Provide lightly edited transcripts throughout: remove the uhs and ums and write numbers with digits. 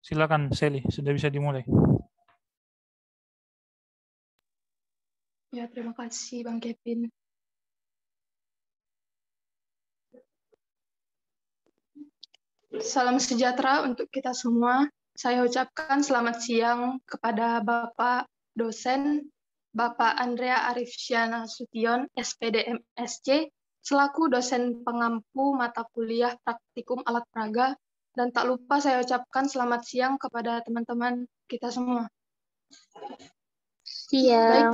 Silakan Sally, sudah bisa dimulai. Ya, terima kasih Bang Kevin. Salam sejahtera untuk kita semua. Saya ucapkan selamat siang kepada Bapak dosen, Bapak Andrea Arifsyana Sution, SPD MSc, selaku dosen pengampu mata kuliah praktikum alat peraga, dan tak lupa saya ucapkan selamat siang kepada teman-teman kita semua. Siang.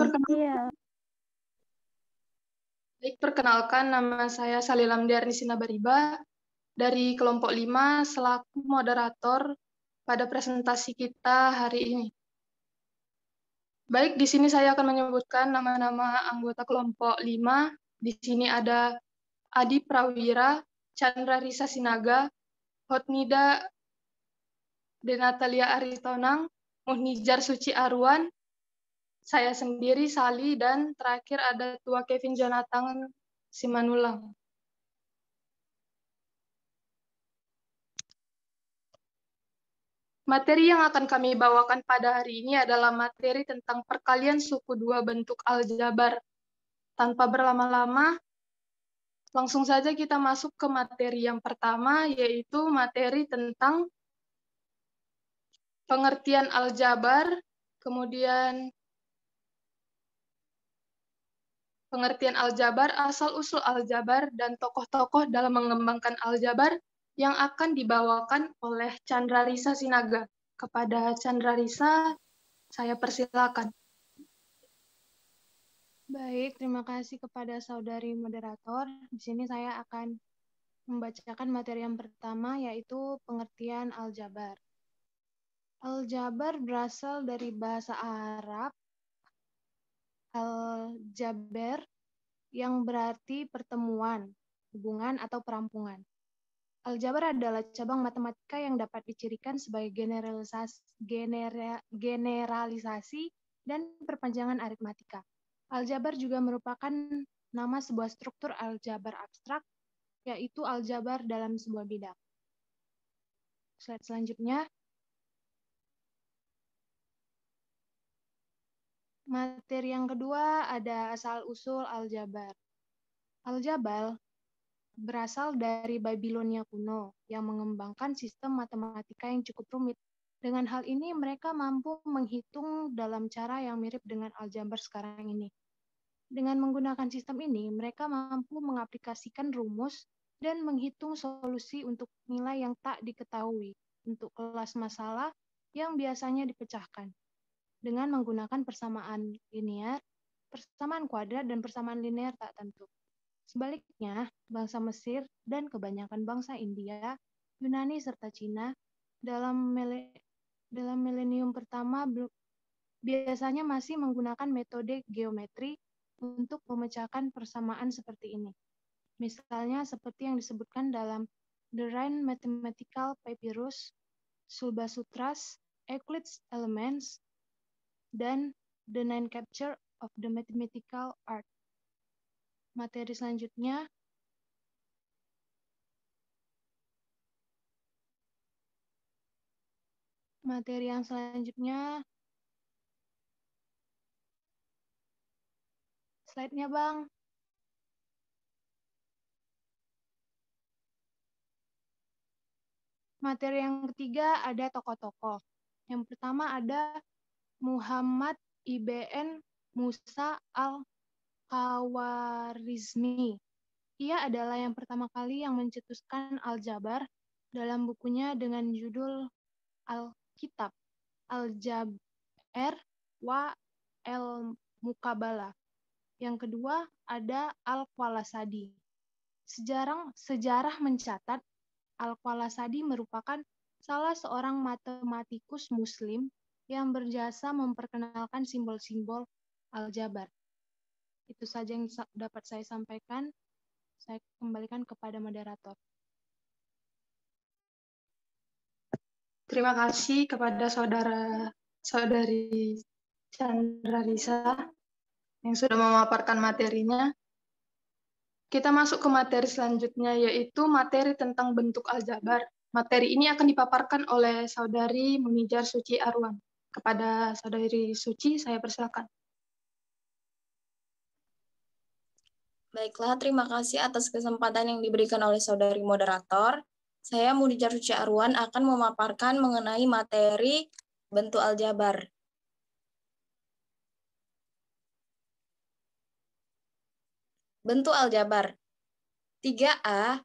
Baik, perkenalkan nama saya Salilam Diarni Bariba dari kelompok 5 selaku moderator pada presentasi kita hari ini. Baik, di sini saya akan menyebutkan nama-nama anggota kelompok 5. Di sini ada Adi Prawira, Chandra Risa Sinaga, Hotnida Denatalia Aritonang, Muhnijar Suci Arwan, saya sendiri Sali, dan terakhir ada Tua Kevin Jonathan Simanulang. Materi yang akan kami bawakan pada hari ini adalah materi tentang perkalian suku dua bentuk aljabar. Tanpa berlama-lama, langsung saja kita masuk ke materi yang pertama, yaitu materi tentang pengertian aljabar, kemudian pengertian aljabar, asal-usul aljabar, dan tokoh-tokoh dalam mengembangkan aljabar yang akan dibawakan oleh Chandra Risa Sinaga. Kepada Chandra Risa, saya persilakan. Baik, terima kasih kepada saudari moderator. Di sini saya akan membacakan materi yang pertama, yaitu pengertian aljabar. Aljabar berasal dari bahasa Arab al-jaber yang berarti pertemuan, hubungan, atau perampungan. Aljabar adalah cabang matematika yang dapat dicirikan sebagai generalisasi dan perpanjangan aritmatika. Aljabar juga merupakan nama sebuah struktur aljabar abstrak, yaitu aljabar dalam sebuah bidang. Slide selanjutnya. Materi yang kedua ada asal-usul aljabar. Aljabar berasal dari Babilonia kuno yang mengembangkan sistem matematika yang cukup rumit. Dengan hal ini, mereka mampu menghitung dalam cara yang mirip dengan aljabar sekarang ini. Dengan menggunakan sistem ini, mereka mampu mengaplikasikan rumus dan menghitung solusi untuk nilai yang tak diketahui untuk kelas masalah yang biasanya dipecahkan dengan menggunakan persamaan linear, persamaan kuadrat, dan persamaan linear tak tentu. Sebaliknya, bangsa Mesir dan kebanyakan bangsa India, Yunani, serta Cina dalam milenium pertama biasanya masih menggunakan metode geometri untuk memecahkan persamaan seperti ini. Misalnya seperti yang disebutkan dalam The Rhine Mathematical Papyrus, Sulba Sutras, Euclid's Elements, dan The Nine Capture of the Mathematical Art. Materi selanjutnya, slide-nya Bang. Materi yang ketiga ada tokoh-tokoh. Yang pertama ada Muhammad ibn Musa al-Khawarizmi. Ia adalah yang pertama kali yang mencetuskan aljabar dalam bukunya dengan judul Al-Kitab Al-Jabr wa al-Muqabalah. Yang kedua ada Al-Qalasadi. Sejarah mencatat Al-Qalasadi merupakan salah seorang matematikus Muslim yang berjasa memperkenalkan simbol-simbol aljabar. Itu saja yang dapat saya sampaikan. Saya kembalikan kepada moderator. Terima kasih kepada saudari Chandra Risa yang sudah memaparkan materinya. Kita masuk ke materi selanjutnya, yaitu materi tentang bentuk aljabar. Materi ini akan dipaparkan oleh Saudari Munijar Suci Arwan. Kepada Saudari Suci, saya persilakan. Baiklah, terima kasih atas kesempatan yang diberikan oleh Saudari Moderator. Saya Munijar Suci Arwan akan memaparkan mengenai materi bentuk aljabar. Bentuk aljabar. 3A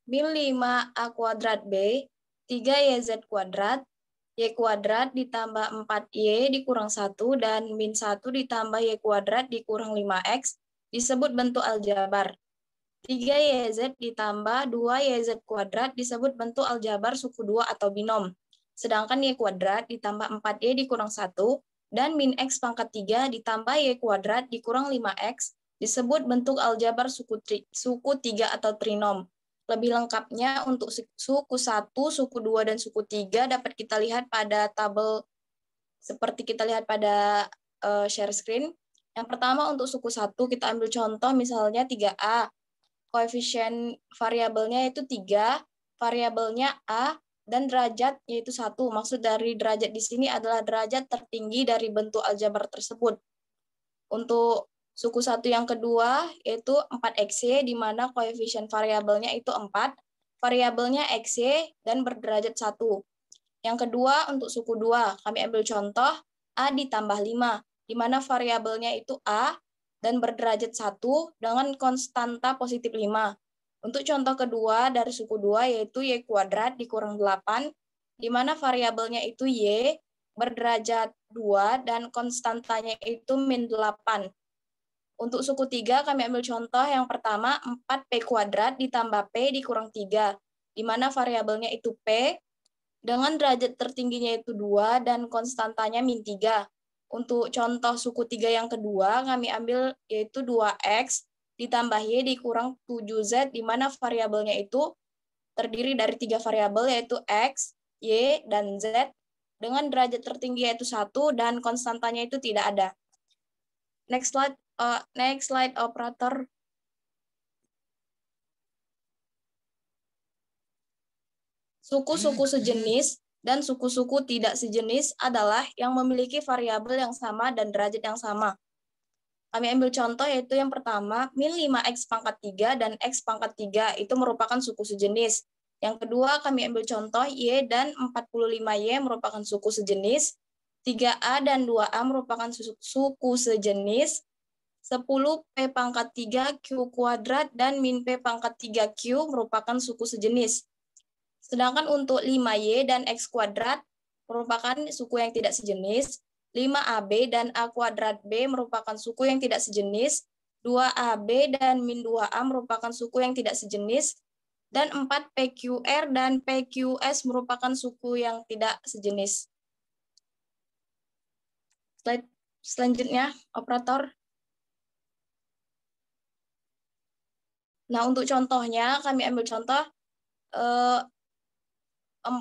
min 5A kuadrat B, 3YZ kuadrat, Y kuadrat ditambah 4Y dikurang 1, dan min 1 ditambah Y kuadrat dikurang 5X disebut bentuk aljabar. 3YZ ditambah 2YZ kuadrat disebut bentuk aljabar suku 2 atau binom. Sedangkan Y kuadrat ditambah 4Y dikurang 1 dan min X pangkat 3 ditambah Y kuadrat dikurang 5X disebut bentuk aljabar suku 3 atau trinom. Lebih lengkapnya untuk suku 1, suku 2, dan suku 3 dapat kita lihat pada tabel seperti kita lihat pada share screen. Yang pertama untuk suku 1 kita ambil contoh misalnya 3A. Koefisien variabelnya itu 3, variabelnya A, dan derajat yaitu 1. Maksud dari derajat di sini adalah derajat tertinggi dari bentuk aljabar tersebut. Untuk suku 1 yang kedua yaitu 4XY, di mana koefisien variabelnya itu 4, variabelnya XY, dan berderajat 1. Yang kedua untuk suku 2, kami ambil contoh A ditambah 5, di mana variabelnya itu A, dan berderajat 1 dengan konstanta positif 5. Untuk contoh kedua dari suku 2 yaitu Y kuadrat dikurang 8, di mana variabelnya itu Y, berderajat 2, dan konstantanya itu min 8. Untuk suku 3 kami ambil contoh yang pertama 4P kuadrat ditambah P dikurang 3, di mana variabelnya itu P, dengan derajat tertingginya itu 2 dan konstantanya min 3. Untuk contoh suku 3 yang kedua, kami ambil yaitu 2X ditambah Y dikurang 7Z, di mana variabelnya itu terdiri dari 3 variabel yaitu X, Y, dan Z, dengan derajat tertinggi yaitu 1 dan konstantanya itu tidak ada. Next slide operator. Suku-suku sejenis dan suku-suku tidak sejenis adalah yang memiliki variabel yang sama dan derajat yang sama. Kami ambil contoh yaitu yang pertama, min 5X pangkat 3 dan X pangkat 3 itu merupakan suku sejenis. Yang kedua, kami ambil contoh Y dan 45Y merupakan suku sejenis. 3A dan 2A merupakan suku sejenis. 10P pangkat 3 Q kuadrat dan min P pangkat 3Q merupakan suku sejenis. Sedangkan untuk 5Y dan X kuadrat merupakan suku yang tidak sejenis. 5AB dan A kuadrat B merupakan suku yang tidak sejenis. 2AB dan min 2A merupakan suku yang tidak sejenis. Dan 4PQR dan PQS merupakan suku yang tidak sejenis. Slide selanjutnya, operator. Nah, untuk contohnya, kami ambil contoh,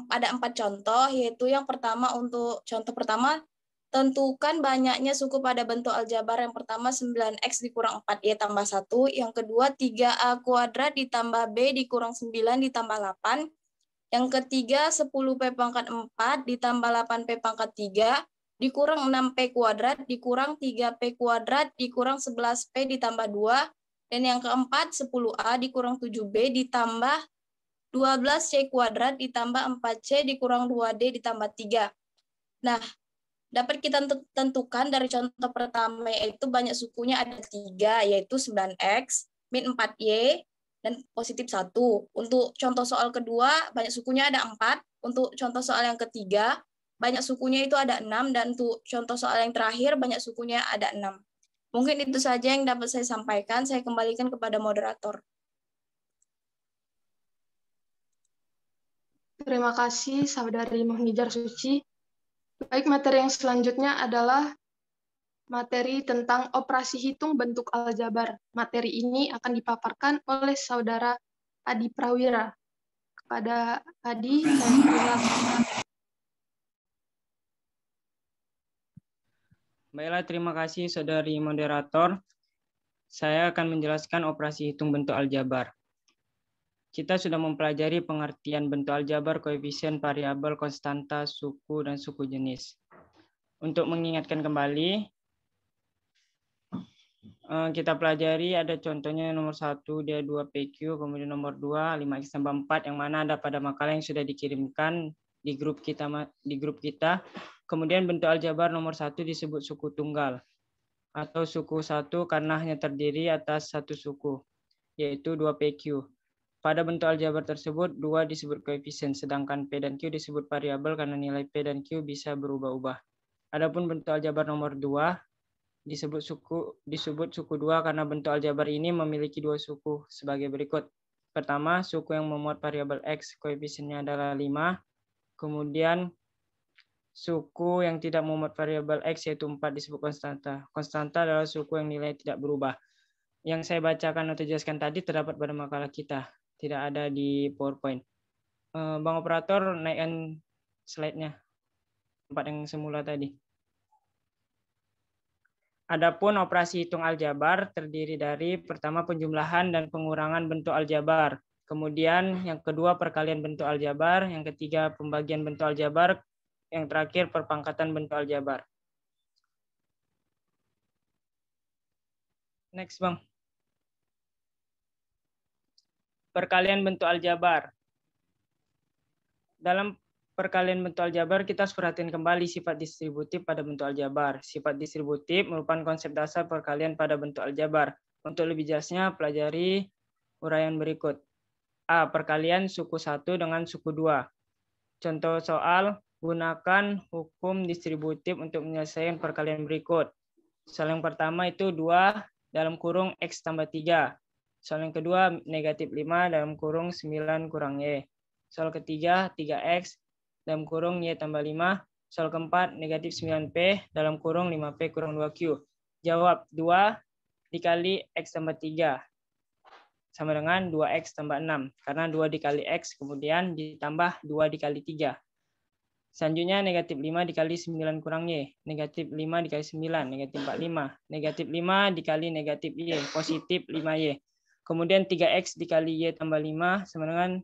ada 4 contoh, yaitu yang pertama untuk contoh pertama, tentukan banyaknya suku pada bentuk aljabar. Yang pertama 9X dikurang 4Y tambah 1, yang kedua 3A kuadrat ditambah B dikurang 9 ditambah 8, yang ketiga 10P pangkat 4 ditambah 8P pangkat 3 dikurang 6P kuadrat dikurang 3P kuadrat dikurang 11P ditambah 2, dan yang keempat 10A dikurang 7B ditambah 12C kuadrat ditambah 4C dikurang 2D ditambah 3. Nah, dapat kita tentukan dari contoh pertama yaitu banyak sukunya ada 3, yaitu 9X, min 4Y, dan positif 1. Untuk contoh soal kedua, banyak sukunya ada 4. Untuk contoh soal yang ketiga, banyak sukunya itu ada 6. Dan untuk contoh soal yang terakhir, banyak sukunya ada 6. Mungkin itu saja yang dapat saya sampaikan. Saya kembalikan kepada moderator. Terima kasih, Saudari Munijar Suci. Baik, materi yang selanjutnya adalah materi tentang operasi hitung bentuk aljabar. Materi ini akan dipaparkan oleh Saudara Adi Prawira. Kepada Adi, saya persilakan. Baiklah, terima kasih Saudari Moderator. Saya akan menjelaskan operasi hitung bentuk aljabar. kita sudah mempelajari pengertian bentuk aljabar, koefisien, variabel, konstanta, suku, dan suku jenis. Untuk mengingatkan kembali, kita pelajari ada contohnya nomor 1, dia 2PQ, kemudian nomor 2, 5X tambah 4, yang mana ada pada makalah yang sudah dikirimkan di grup kita. Kemudian bentuk aljabar nomor 1 disebut suku tunggal, atau suku 1 karena hanya terdiri atas satu suku, yaitu 2PQ. Pada bentuk aljabar tersebut, 2 disebut koefisien, sedangkan P dan Q disebut variabel karena nilai P dan Q bisa berubah-ubah. Adapun bentuk aljabar nomor 2 disebut suku 2 karena bentuk aljabar ini memiliki 2 suku sebagai berikut. Pertama, suku yang memuat variabel X, koefisiennya adalah 5. Kemudian suku yang tidak memuat variabel X yaitu 4 disebut konstanta. Konstanta adalah suku yang nilai tidak berubah. Yang saya bacakan atau jelaskan tadi terdapat pada makalah kita, tidak ada di PowerPoint. Bang Operator, naikkan slide-nya, tempat yang semula tadi. Adapun operasi hitung aljabar terdiri dari pertama penjumlahan dan pengurangan bentuk aljabar. Kemudian yang kedua perkalian bentuk aljabar, yang ketiga pembagian bentuk aljabar, yang terakhir perpangkatan bentuk aljabar. Next, Bang. Perkalian bentuk aljabar. Dalam perkalian bentuk aljabar, kita harus perhatikan kembali sifat distributif pada bentuk aljabar. Sifat distributif merupakan konsep dasar perkalian pada bentuk aljabar. Untuk lebih jelasnya, pelajari uraian berikut. A. Perkalian suku 1 dengan suku 2. Contoh soal, gunakan hukum distributif untuk menyelesaikan perkalian berikut. Soal yang pertama itu 2 dalam kurung X tambah 3. Soal yang kedua, negatif 5 dalam kurung 9 kurang Y. Soal ketiga, 3X dalam kurung Y tambah 5. Soal keempat, negatif 9P dalam kurung 5P kurang 2Q. Jawab, 2 dikali X tambah 3 sama dengan 2X tambah 6. Karena 2 dikali X kemudian ditambah 2 dikali 3. Selanjutnya, negatif 5 dikali 9 kurang Y. Negatif 5 dikali 9, negatif 45. Negatif 5 dikali negatif Y, positif 5Y. Kemudian 3X dikali Y tambah 5 sama dengan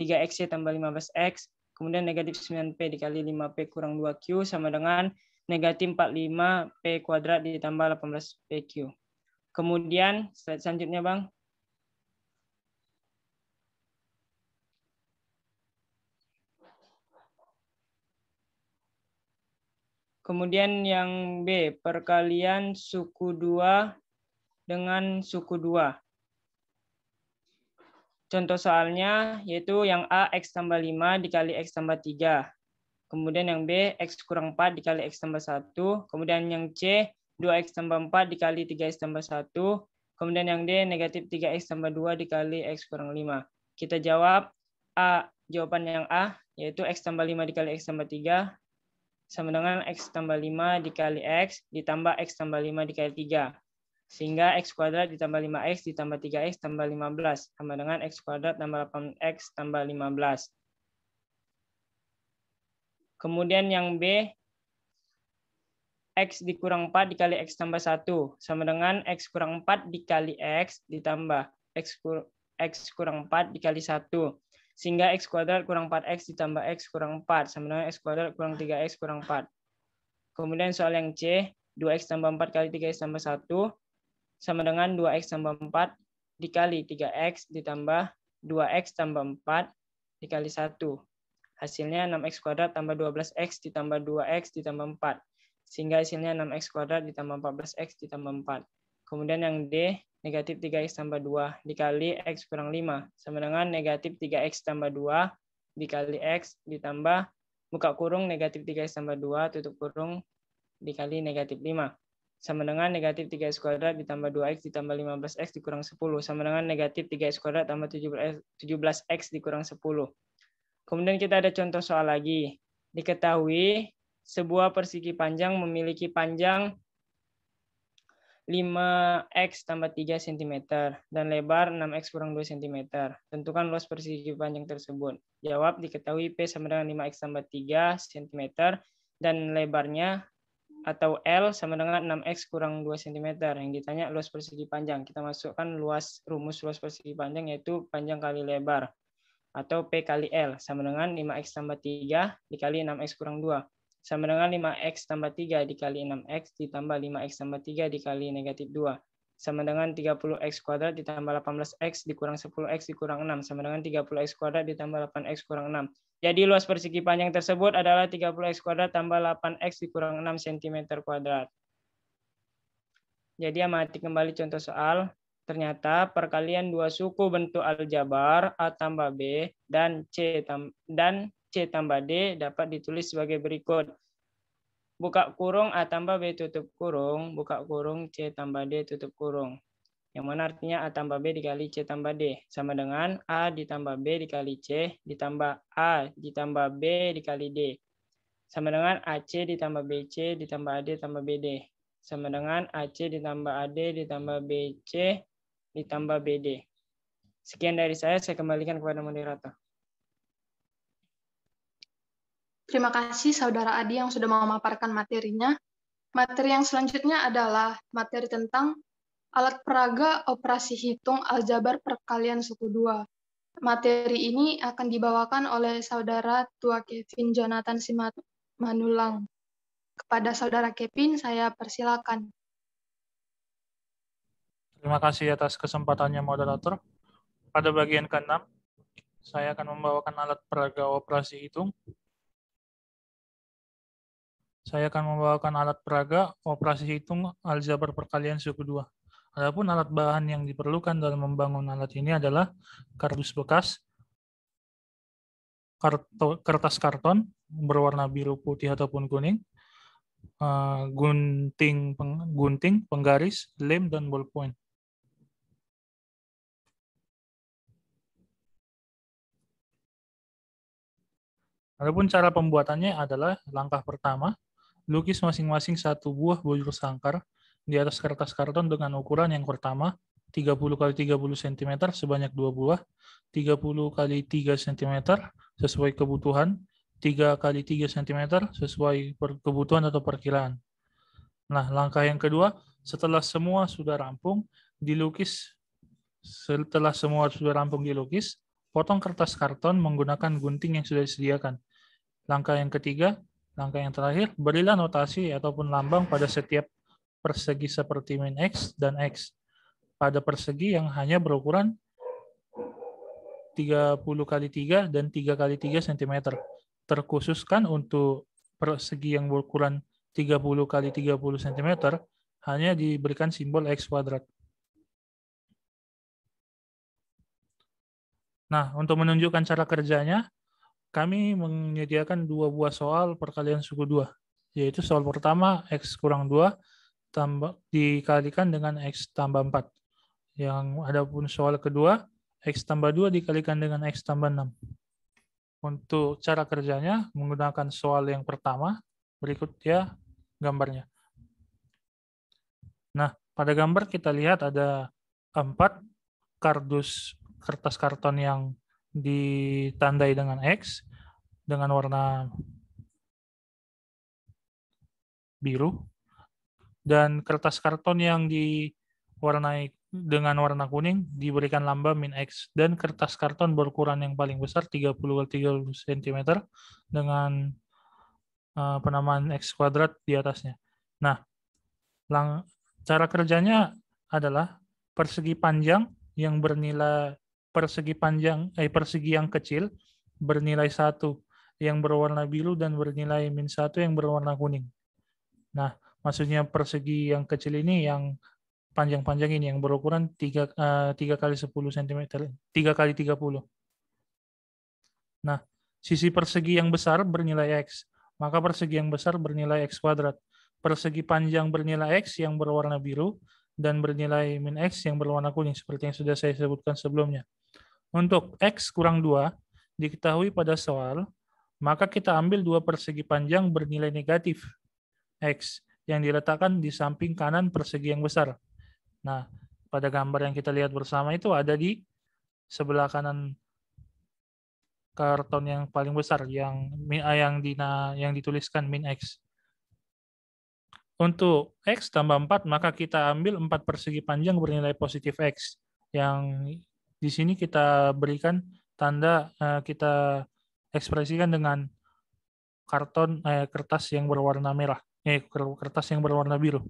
3XY tambah 15X. Kemudian negatif 9P dikali 5P kurang 2Q sama dengan negatif 45P kuadrat ditambah 18PQ. Kemudian slide selanjutnya, Bang. Kemudian yang B, perkalian suku 2 dengan suku 2. Contoh soalnya yaitu yang A, X tambah 5 dikali X tambah 3. Kemudian yang B, X kurang 4 dikali X tambah 1. Kemudian yang C, 2X tambah 4 dikali 3X tambah 1. Kemudian yang D, negatif 3X tambah 2 dikali X kurang 5. Kita jawab A, jawaban yang A, yaitu X tambah 5 dikali X tambah 3, sama dengan X tambah 5 dikali X ditambah X tambah 5 dikali 3. Sehingga X kuadrat ditambah 5X ditambah 3X tambah 15. Sama dengan X kuadrat tambah 8X tambah 15. Kemudian yang B, X dikurang 4 dikali X tambah 1. Sama dengan X kurang 4 dikali X ditambah X kurang 4 dikali 1. Sehingga X kuadrat kurang 4X ditambah X kurang 4. Sama dengan X kuadrat kurang 3X kurang 4. Kemudian soal yang C, 2X tambah 4 kali 3X tambah 1. Sama dengan 2X tambah 4 dikali 3X ditambah 2X tambah 4 dikali 1. Hasilnya 6X kuadrat tambah 12X ditambah 2X ditambah 4. Sehingga hasilnya 6X kuadrat ditambah 14X ditambah 4. Kemudian yang D, negatif 3X tambah 2 dikali X kurang 5. Sama dengan negatif 3X tambah 2 dikali X ditambah buka kurung negatif 3X tambah 2 tutup kurung dikali negatif 5. Sama dengan negatif 3X kuadrat ditambah 2X ditambah 15X dikurang 10. Sama dengan negatif 3X kuadrat tambah 17X dikurang 10. Kemudian kita ada contoh soal lagi. Diketahui sebuah persegi panjang memiliki panjang 5X tambah 3 cm dan lebar 6X kurang 2 cm. Tentukan luas persegi panjang tersebut. Jawab, diketahui P sama dengan 5X tambah 3 cm dan lebarnya atau L sama dengan 6X kurang 2 cm. Yang ditanya luas persegi panjang. Kita masukkan rumus luas persegi panjang yaitu panjang kali lebar. Atau P kali L sama dengan 5X tambah 3 dikali 6X kurang 2. Sama dengan 5X tambah 3 dikali 6X ditambah 5X tambah 3 dikali negatif 2. Sama dengan 30X kuadrat ditambah 18X dikurang 10X dikurang 6. Sama dengan 30X kuadrat ditambah 8X kurang 6. Jadi luas persegi panjang tersebut adalah 30X kuadrat tambah 8X dikurang 6 cm kuadrat. Jadi amati kembali contoh soal. Ternyata perkalian dua suku bentuk aljabar A tambah B dan C tambah D dapat ditulis sebagai berikut. Buka kurung A tambah B tutup kurung, buka kurung C tambah D tutup kurung. Yang mana artinya A tambah B dikali C tambah D. Sama dengan A ditambah B dikali C ditambah A ditambah B dikali D. Sama dengan AC ditambah BC ditambah AD tambah BD. Sama dengan AC ditambah AD ditambah BC ditambah BD. Sekian dari saya kembalikan kepada moderator. Terima kasih Saudara Adi yang sudah memaparkan materinya. Materi yang selanjutnya adalah materi tentang alat peraga operasi hitung aljabar perkalian suku 2. Materi ini akan dibawakan oleh Saudara Tua Kevin Jonathan Simanulang. Kepada Saudara Kevin, saya persilakan. Terima kasih atas kesempatannya moderator. Pada bagian ke-6, saya akan membawakan alat peraga operasi hitung. Saya akan membawakan alat peraga operasi hitung aljabar perkalian suku 2. Adapun alat bahan yang diperlukan dalam membangun alat ini adalah kardus bekas, kertas karton berwarna biru, putih ataupun kuning, gunting, penggaris, lem, dan ballpoint. Adapun cara pembuatannya adalah langkah pertama, lukis masing-masing satu buah bujur sangkar di atas kertas karton dengan ukuran yang pertama 30 x 30 cm sebanyak 2 buah, 30 x 3 cm sesuai kebutuhan, 3 x 3 cm sesuai kebutuhan atau perkiraan. Nah, langkah yang kedua, setelah semua sudah rampung, dilukis. Setelah semua sudah rampung dilukis, potong kertas karton menggunakan gunting yang sudah disediakan. Langkah yang ketiga, langkah yang terakhir, berilah notasi ataupun lambang pada setiap persegi seperti min X dan X. Pada persegi yang hanya berukuran 30 x 3 dan 3 x 3 cm. Terkhususkan untuk persegi yang berukuran 30 x 30 cm, hanya diberikan simbol X kuadrat. Nah, untuk menunjukkan cara kerjanya, kami menyediakan 2 buah soal perkalian suku 2, yaitu soal pertama X kurang 2 dikalikan dengan X tambah 4. Yang adapun soal kedua, X tambah 2 dikalikan dengan X tambah 6. Untuk cara kerjanya, menggunakan soal yang pertama, berikut ya gambarnya. Nah, pada gambar kita lihat ada 4 kardus kertas karton yang ditandai dengan X dengan warna biru, dan kertas karton yang diwarnai dengan warna kuning diberikan lambang min X, dan kertas karton berukuran yang paling besar 30 x 30 cm dengan penamaan X kuadrat di atasnya. Nah, cara kerjanya adalah persegi panjang yang bernilai persegi yang kecil bernilai 1 yang berwarna biru dan bernilai min 1 yang berwarna kuning. Nah, maksudnya persegi yang kecil ini yang panjang-panjang ini yang berukuran 3 x 10 cm, 3 x 30. Nah, sisi persegi yang besar bernilai X, maka persegi yang besar bernilai X kuadrat. Persegi panjang bernilai X yang berwarna biru dan bernilai min X yang berwarna kuning, seperti yang sudah saya sebutkan sebelumnya. Untuk X kurang 2 diketahui pada soal, maka kita ambil 2 persegi panjang bernilai negatif X yang diletakkan di samping kanan persegi yang besar. Nah, pada gambar yang kita lihat bersama itu ada di sebelah kanan karton yang paling besar yang dituliskan min X. Untuk X tambah 4, maka kita ambil 4 persegi panjang bernilai positif X. Yang di sini kita berikan tanda, kita ekspresikan dengan kertas yang berwarna merah. Kertas yang berwarna biru.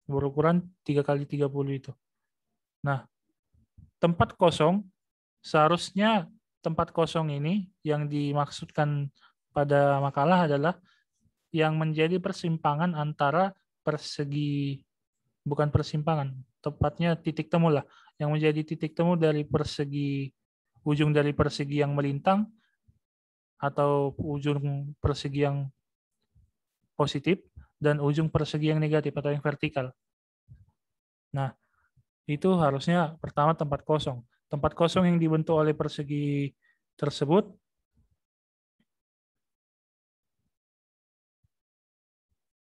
Berukuran 3x30 itu. Nah, tempat kosong, seharusnya tempat kosong ini yang dimaksudkan pada makalah adalah yang menjadi persimpangan antara persegi, bukan persimpangan, tepatnya titik temu lah, yang menjadi titik temu dari persegi, ujung dari persegi yang melintang atau ujung persegi yang positif dan ujung persegi yang negatif atau yang vertikal. Nah, itu harusnya pertama tempat kosong. Tempat kosong yang dibentuk oleh persegi tersebut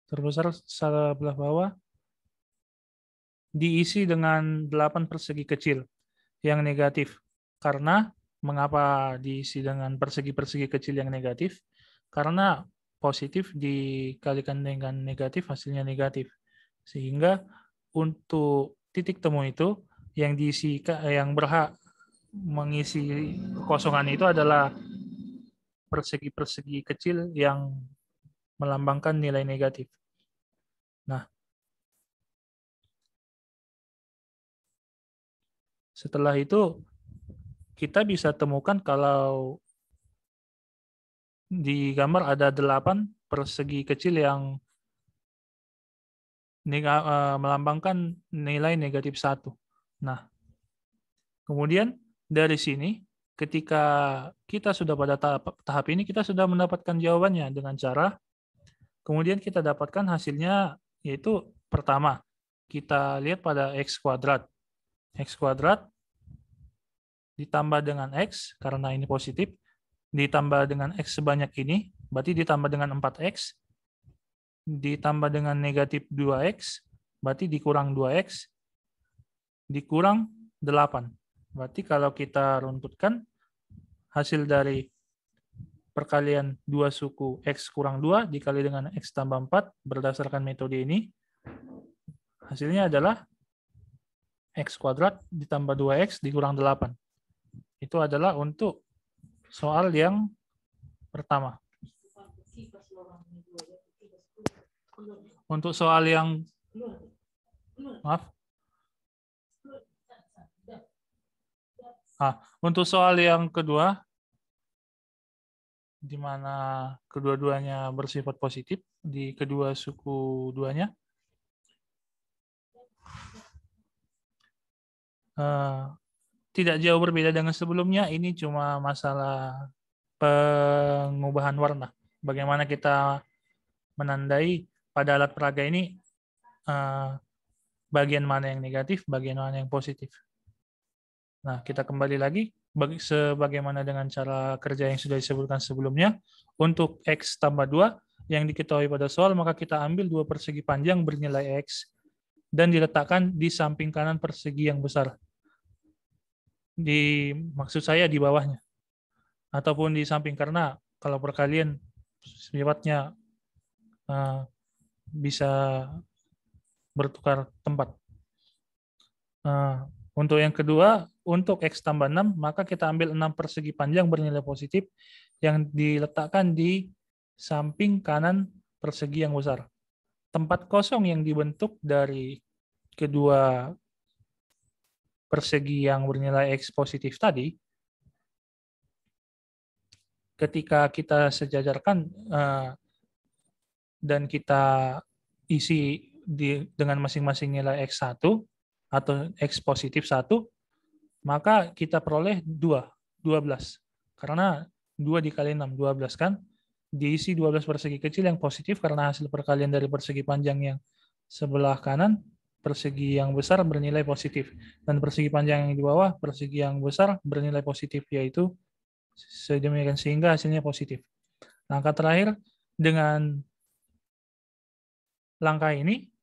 terbesar sebelah bawah diisi dengan 8 persegi kecil yang negatif. Karena mengapa diisi dengan persegi-persegi kecil yang negatif? Karena positif dikalikan dengan negatif hasilnya negatif. Sehingga untuk titik temu itu yang diisi, yang berhak mengisi kekosongan itu adalah persegi-persegi kecil yang melambangkan nilai negatif. Nah, setelah itu kita bisa temukan kalau di gambar ada 8 persegi kecil yang melambangkan nilai negatif 1. Nah, kemudian dari sini ketika kita sudah pada tahap ini, kita sudah mendapatkan jawabannya dengan cara, kemudian kita dapatkan hasilnya, yaitu pertama, kita lihat pada X kuadrat. X kuadrat ditambah dengan X, karena ini positif, ditambah dengan X sebanyak ini, berarti ditambah dengan 4X, ditambah dengan negatif 2X, berarti dikurang 2X, dikurang 8. Berarti kalau kita runtutkan, hasil dari perkalian 2 suku X kurang 2 dikali dengan X tambah 4 berdasarkan metode ini, hasilnya adalah X kuadrat ditambah 2X dikurang 8. Itu adalah untuk soal yang pertama. Untuk soal yang untuk soal yang kedua, di mana kedua-duanya bersifat positif di kedua suku duanya, tidak jauh berbeda dengan sebelumnya. Ini cuma masalah pengubahan warna. Bagaimana kita menandai pada alat peraga ini bagian mana yang negatif, bagian mana yang positif. Nah, kita kembali lagi sebagaimana dengan cara kerja yang sudah disebutkan sebelumnya. Untuk X tambah 2 yang diketahui pada soal, maka kita ambil 2 persegi panjang bernilai X dan diletakkan di samping kanan persegi yang besar. Maksud saya di bawahnya. Ataupun di samping, karena kalau perkalian sifatnya bisa bertukar tempat. Untuk yang kedua, untuk X tambah 6, maka kita ambil 6 persegi panjang bernilai positif yang diletakkan di samping kanan persegi yang besar. Tempat kosong yang dibentuk dari kedua persegi yang bernilai X positif tadi, ketika kita sejajarkan dan kita isi dengan masing-masing nilai X1 atau X positif 1, maka kita peroleh 12. Karena 2 dikali 6, 12 kan? Diisi 12 persegi kecil yang positif karena hasil perkalian dari persegi panjang yang sebelah kanan, persegi yang besar bernilai positif. Dan persegi panjang yang di bawah, persegi yang besar bernilai positif, yaitu sedemikian sehingga hasilnya positif. Langkah terakhir, dengan langkah ini,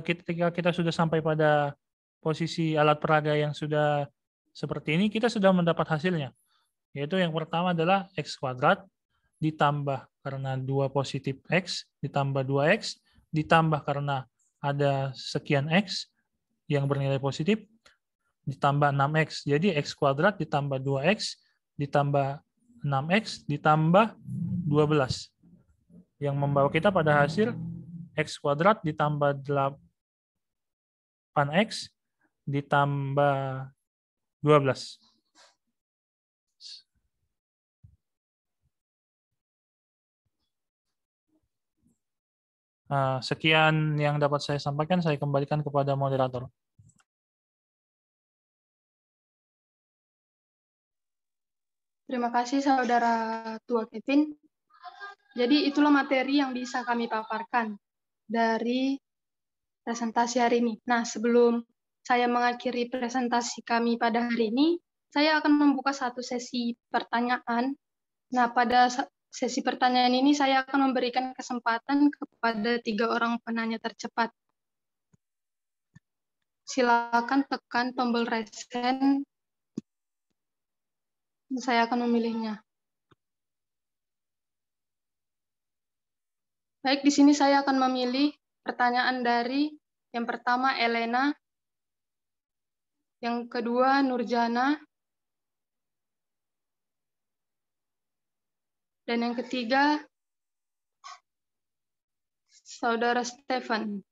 ketika kita sudah sampai pada posisi alat peraga yang sudah seperti ini, kita sudah mendapat hasilnya. Yaitu yang pertama adalah X kuadrat ditambah karena 2 positif X, ditambah 2X, ditambah karena ada sekian X yang bernilai positif, ditambah 6X. Jadi X kuadrat ditambah 2X, ditambah 6X, ditambah 12. Yang membawa kita pada hasil X kuadrat ditambah 8X, ditambah 12. Sekian yang dapat saya sampaikan, saya kembalikan kepada moderator. Terima kasih Saudara Tua Kevin. Jadi itulah materi yang bisa kami paparkan dari presentasi hari ini. Nah, sebelum saya mengakhiri presentasi kami pada hari ini, saya akan membuka satu sesi pertanyaan. Nah, pada sesi pertanyaan ini saya akan memberikan kesempatan kepada 3 orang penanya tercepat. Silakan tekan tombol raise hand. Saya akan memilihnya. Baik, di sini saya akan memilih pertanyaan dari yang pertama Elena, yang kedua Nurjana, dan yang ketiga Saudara Stefan.